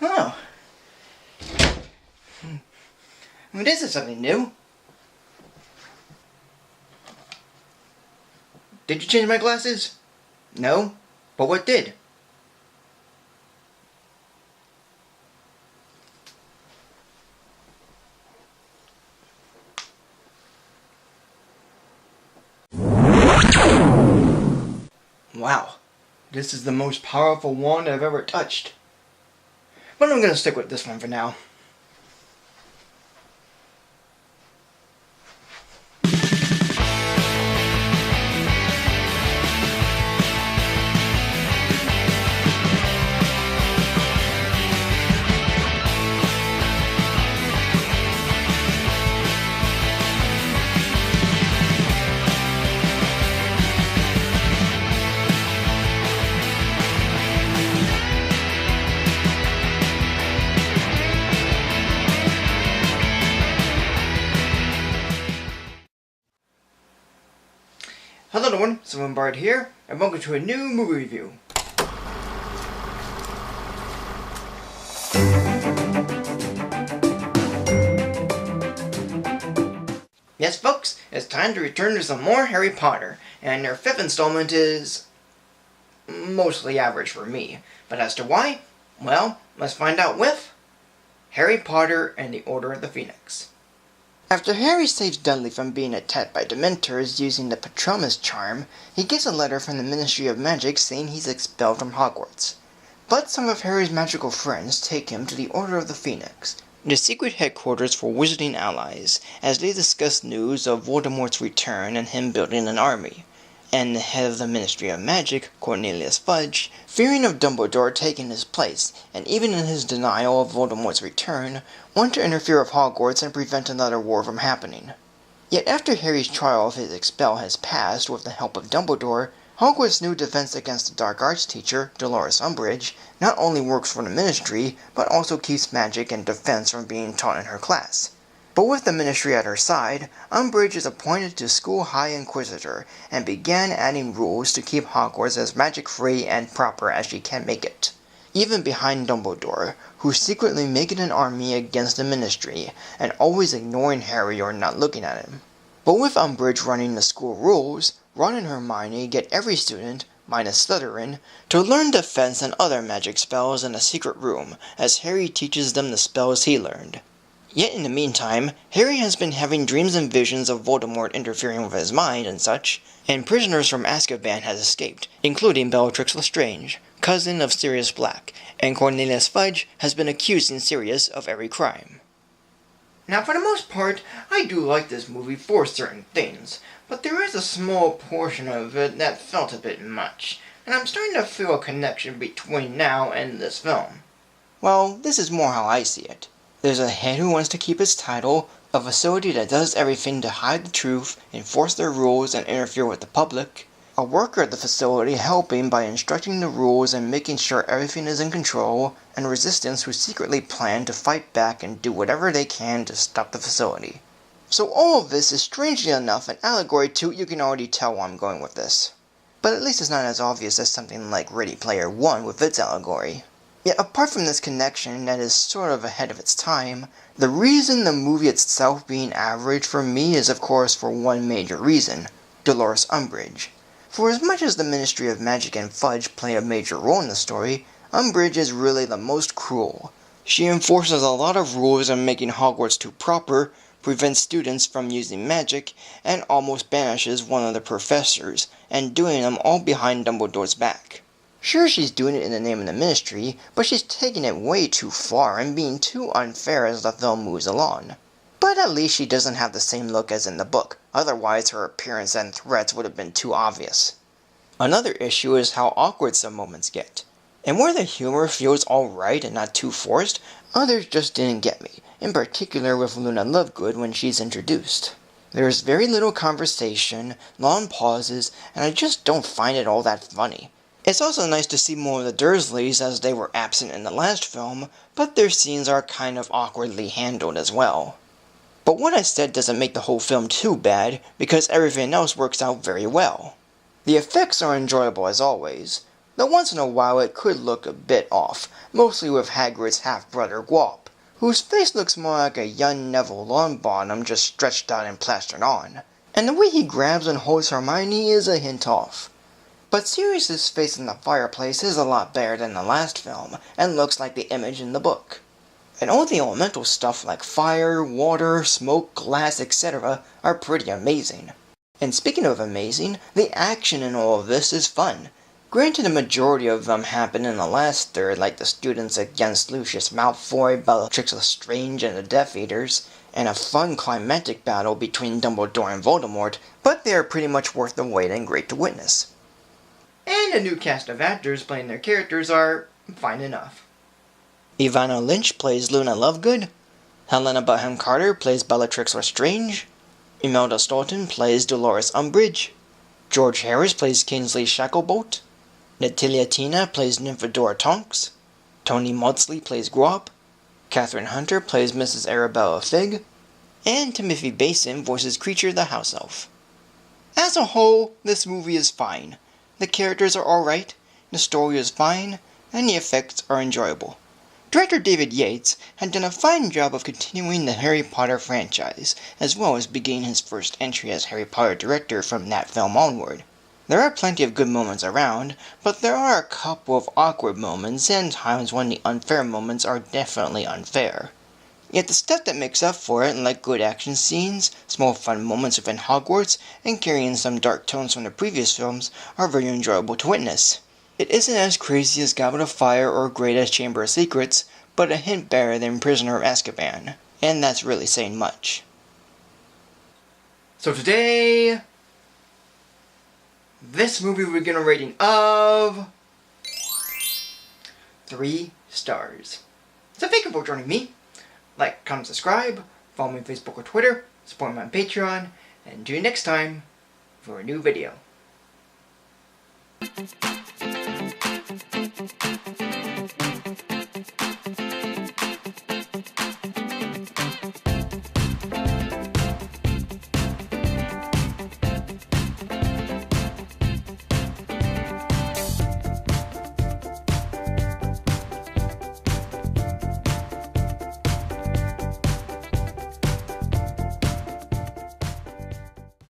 Oh. Well, this is something new. Did you change my glasses? No? But what did? Wow. This is the most powerful wand I've ever touched. But I'm gonna stick with this one for now. Hello everyone, Simon Bard here, and welcome to a new movie review. Yes folks, it's time to return to some more Harry Potter, and their 5th installment is mostly average for me. But as to why, well, let's find out with Harry Potter and the Order of the Phoenix. After Harry saves Dudley from being attacked by Dementors using the Patronus charm, he gets a letter from the Ministry of Magic saying he's expelled from Hogwarts. But some of Harry's magical friends take him to the Order of the Phoenix, the secret headquarters for wizarding allies, as they discuss news of Voldemort's return and him building an army. And the head of the Ministry of Magic, Cornelius Fudge, fearing of Dumbledore taking his place, and even in his denial of Voldemort's return, want to interfere with Hogwarts and prevent another war from happening. Yet after Harry's trial of his expel has passed with the help of Dumbledore, Hogwarts' new defense against the dark arts teacher, Dolores Umbridge, not only works for the Ministry, but also keeps magic and defense from being taught in her class. But with the Ministry at her side, Umbridge is appointed to School High Inquisitor, and began adding rules to keep Hogwarts as magic-free and proper as she can make it. Even behind Dumbledore, who's secretly making an army against the Ministry, and always ignoring Harry or not looking at him. But with Umbridge running the school rules, Ron and Hermione get every student, minus Slytherin, to learn defense and other magic spells in a secret room, as Harry teaches them the spells he learned. Yet in the meantime, Harry has been having dreams and visions of Voldemort interfering with his mind and such, and prisoners from Azkaban has escaped, including Bellatrix Lestrange, cousin of Sirius Black, and Cornelius Fudge has been accusing Sirius of every crime. Now for the most part, I do like this movie for certain things, but there is a small portion of it that felt a bit much, and I'm starting to feel a connection between now and this film. Well, this is more how I see it. There's a head who wants to keep his title, a facility that does everything to hide the truth, enforce their rules, and interfere with the public, a worker at the facility helping by instructing the rules and making sure everything is in control, and resistance who secretly plan to fight back and do whatever they can to stop the facility. So all of this is strangely enough an allegory to, you can already tell where I'm going with this. But at least it's not as obvious as something like Ready Player One with its allegory. Yet apart from this connection that is sort of ahead of its time, the reason the movie itself being average for me is of course for one major reason, Dolores Umbridge. For as much as the Ministry of Magic and Fudge play a major role in the story, Umbridge is really the most cruel. She enforces a lot of rules on making Hogwarts too proper, prevents students from using magic, and almost banishes one of the professors, and doing them all behind Dumbledore's back. Sure, she's doing it in the name of the Ministry, but she's taking it way too far and being too unfair as the film moves along. But at least she doesn't have the same look as in the book, otherwise her appearance and threats would have been too obvious. Another issue is how awkward some moments get. And where the humor feels alright and not too forced, others just didn't get me, in particular with Luna Lovegood when she's introduced. There's very little conversation, long pauses, and I just don't find it all that funny. It's also nice to see more of the Dursleys as they were absent in the last film, but their scenes are kind of awkwardly handled as well. But what I said doesn't make the whole film too bad, because everything else works out very well. The effects are enjoyable as always. though once in a while it could look a bit off, mostly with Hagrid's half-brother Gwop, whose face looks more like a young Neville Longbottom just stretched out and plastered on. And the way he grabs and holds Hermione is a hint off. But Sirius's face in the fireplace is a lot better than the last film, and looks like the image in the book. And all the elemental stuff like fire, water, smoke, glass, etc. are pretty amazing. And speaking of amazing, the action in all of this is fun. Granted, the majority of them happen in the last third, like the students against Lucius Malfoy, Bellatrix Lestrange, and the Death Eaters, and a fun climactic battle between Dumbledore and Voldemort, but they are pretty much worth the wait and great to witness. And a new cast of actors playing their characters are fine enough. Ivana Lynch plays Luna Lovegood, Helena Bonham Carter plays Bellatrix Lestrange, Imelda Staunton plays Dolores Umbridge, George Harris plays Kingsley Shacklebolt, Natalia Tina plays Nymphadora Tonks, Tony Maudsley plays Gwop, Catherine Hunter plays Mrs. Arabella Figg, and Timothy Basin voices Creature the House Elf. As a whole, this movie is fine. The characters are alright, the story is fine, and the effects are enjoyable. Director David Yates had done a fine job of continuing the Harry Potter franchise, as well as beginning his first entry as Harry Potter director from that film onward. There are plenty of good moments around, but there are a couple of awkward moments and times when the unfair moments are definitely unfair. Yet the stuff that makes up for it, like good action scenes, small fun moments within Hogwarts, and carrying some dark tones from the previous films, are very enjoyable to witness. It isn't as crazy as Goblet of Fire or great as Chamber of Secrets, but a hint better than Prisoner of Azkaban, and that's really saying much. So today, this movie we're giving a rating of 3 stars. So thank you for joining me. Like, comment, subscribe, follow me on Facebook or Twitter, support me on Patreon, and tune you next time for a new video.